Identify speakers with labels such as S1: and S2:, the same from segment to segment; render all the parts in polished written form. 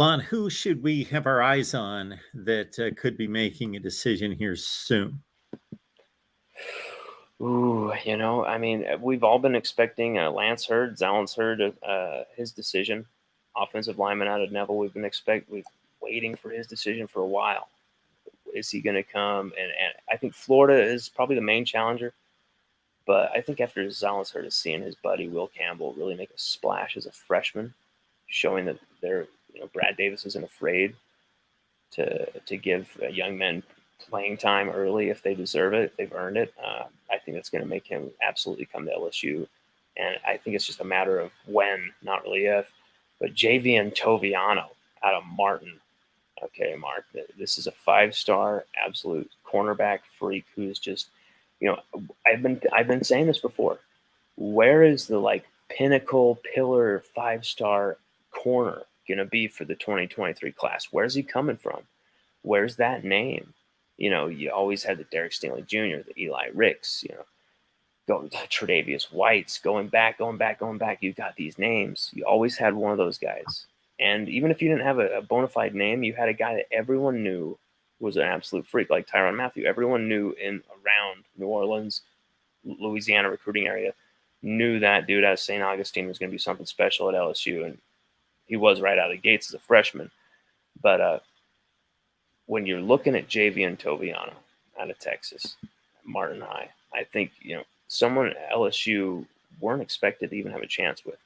S1: Lon, who should we have our eyes on that could be making a decision here soon?
S2: Ooh, I mean, we've all been expecting Zalance Hurd, his decision, offensive lineman out of Neville. We've waiting for his decision for a while. Is he going to come? And I think Florida is probably the main challenger. But I think after Zalance Hurd is seeing his buddy Will Campbell really make a splash as a freshman, showing that Brad Davis isn't afraid to give young men playing time early if they deserve it, if they've earned it. I think that's going to make him absolutely come to LSU. And I think it's just a matter of when, not really if. But Javian Toviano out of Martin. Okay, Mark, this is a 5-star absolute cornerback freak who's just, I've been saying this before. Where is the pinnacle pillar 5-star corner gonna be for the 2023 class? Where's he coming from? Where's that name? You always had the Derek Stingley Jr., the Eli Ricks, go Tre'Davious Whites, going back. You got these names. You always had one of those guys. And even if you didn't have a bona fide name, you had a guy that everyone knew was an absolute freak, like Tyrann Mathieu. Everyone knew in around New Orleans, Louisiana recruiting area, knew that dude out of St. Augustine was going to be something special at LSU, and he was right out of the gates as a freshman. But when you're looking at Javian Toviano out of Texas, Martin High, I think someone at LSU weren't expected to even have a chance with.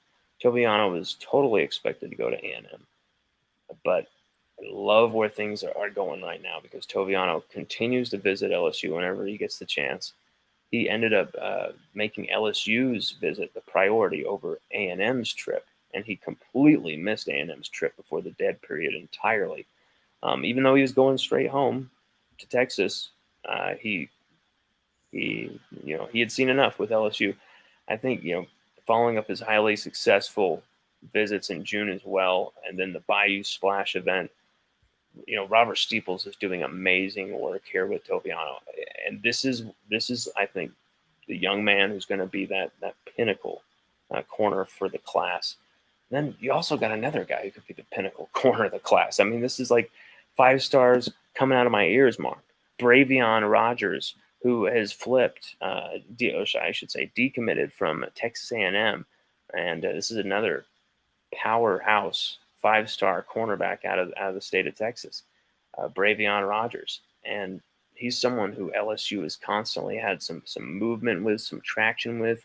S2: Toviano was totally expected to go to A&M, but I love where things are going right now because Toviano continues to visit LSU whenever he gets the chance. He ended up making LSU's visit the priority over A&M's trip, and he completely missed A&M's trip before the dead period entirely. Even though he was going straight home to Texas, he had seen enough with LSU. I think following up his highly successful visits in June as well, and then the Bayou Splash event. Robert Steeples is doing amazing work here with Toviano, and this is I think the young man who's going to be that pinnacle corner for the class. And then you also got another guy who could be the pinnacle corner of the class. I mean, this is like 5 stars coming out of my ears, Mark. Bravion Rogers, who has flipped, I should say, decommitted from Texas A&M, and this is another powerhouse 5-star cornerback out of the state of Texas, Bravion Rogers, and he's someone who LSU has constantly had some movement with, some traction with,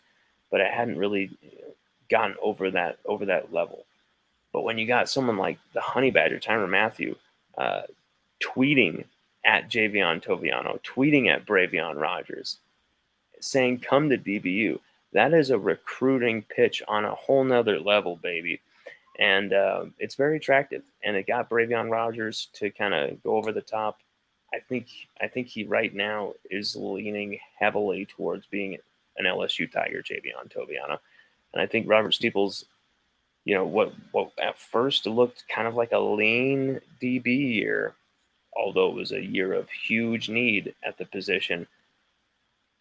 S2: but it hadn't really gotten over that level. But when you got someone like the Honey Badger, Tyrann Mathieu, tweeting at Javian Toviano, tweeting at Bravion Rogers, saying, "Come to DBU." That is a recruiting pitch on a whole nother level, baby. And it's very attractive. And it got Bravion Rogers to kind of go over the top. I think he right now is leaning heavily towards being an LSU Tiger, Javian Toviano. And I think Robert Steeples, what at first looked kind of like a lean DB year, although it was a year of huge need at the position,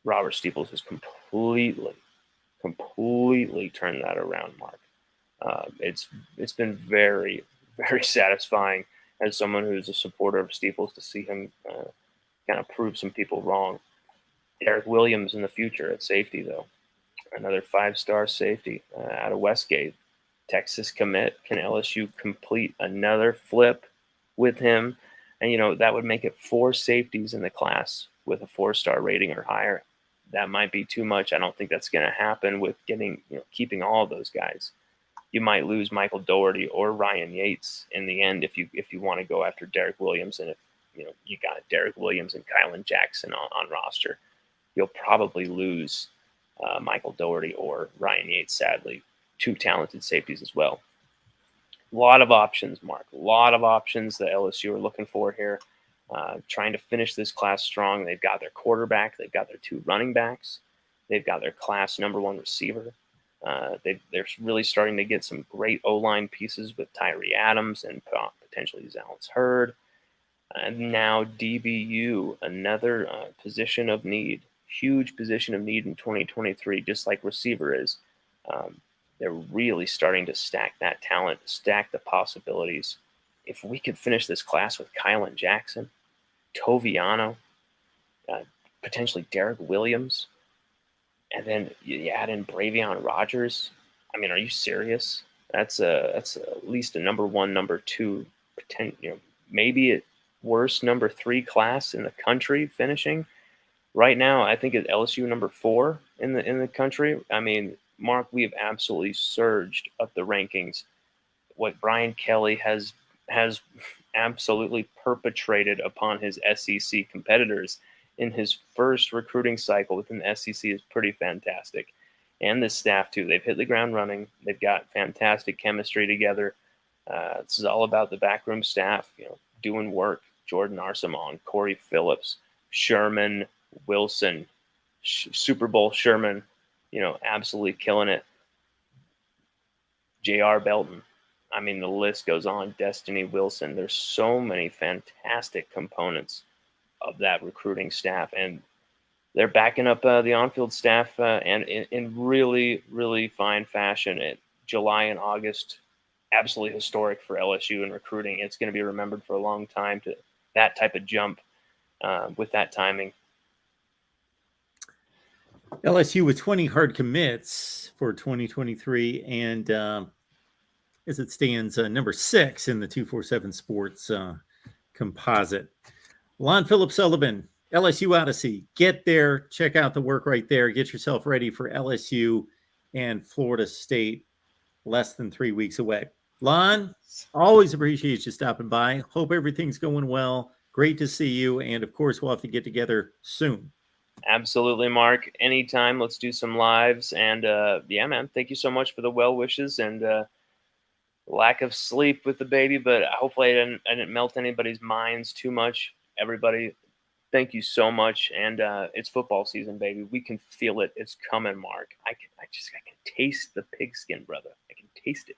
S2: Robert Steeples has completely turned that around, Mark. It's been very, very satisfying as someone who's a supporter of Steeples to see him kind of prove some people wrong. Derek Williams in the future at safety, though. Another 5-star safety out of Westgate. Texas commit. Can LSU complete another flip with him? And, that would make it 4 safeties in the class with a 4-star rating or higher. That might be too much. I don't think that's going to happen with keeping all of those guys. You might lose Michael Doherty or Ryan Yates in the end if you want to go after Derek Williams, and if you got Derek Williams and Kylan Jackson on roster, you'll probably lose Michael Doherty or Ryan Yates. Sadly, 2 talented safeties as well. A lot of options, Mark. A lot of options that LSU are looking for here, trying to finish this class strong. They've got their quarterback, they've got their 2 running backs, they've got their class #1 receiver. They're really starting to get some great O-line pieces with Tyree Adams and potentially Zalance Hurd. And now DBU, another position of need, huge position of need in 2023, just like receiver is. They're really starting to stack that talent, stack the possibilities if we could finish this class with Kylan Jackson, Toviano, potentially Derek Williams, and then you add in Bravion Rogers. I mean, are you serious? That's at least a number 1, number 2, maybe at worst number 3 class in the country finishing. Right now, I think it's LSU number 4 in the country. I mean, Mark, we have absolutely surged up the rankings. What Brian Kelly has absolutely perpetrated upon his SEC competitors in his first recruiting cycle within the SEC is pretty fantastic. And this staff too. They've hit the ground running. They've got fantastic chemistry together. This is all about the backroom staff, doing work. Jordan Arsamon, Corey Phillips, Sherman Wilson, Super Bowl Sherman, absolutely killing it. J.R. Belton. I mean, the list goes on. Destiny Wilson. There's so many fantastic components of that recruiting staff, and they're backing up the on-field staff and in really, really fine fashion. July and August, absolutely historic for LSU in recruiting. It's going to be remembered for a long time to that type of jump with that timing.
S1: LSU with 20 hard commits for 2023, and as it stands, number 6 in the 247 Sports composite. Lon Phillips Sullivan, LSU Odyssey. Get there, check out the work right there. Get yourself ready for LSU and Florida State, less than 3 weeks away. Lon, always appreciate you stopping by. Hope everything's going well. Great to see you, and of course, we'll have to get together soon.
S2: Absolutely, Mark. Anytime. Let's do some lives. And yeah, man, thank you so much for the well wishes and lack of sleep with the baby, but hopefully I didn't melt anybody's minds too much. Everybody, thank you so much. And it's football season, baby. We can feel it. It's coming, Mark. I can taste the pigskin, brother. I can taste it.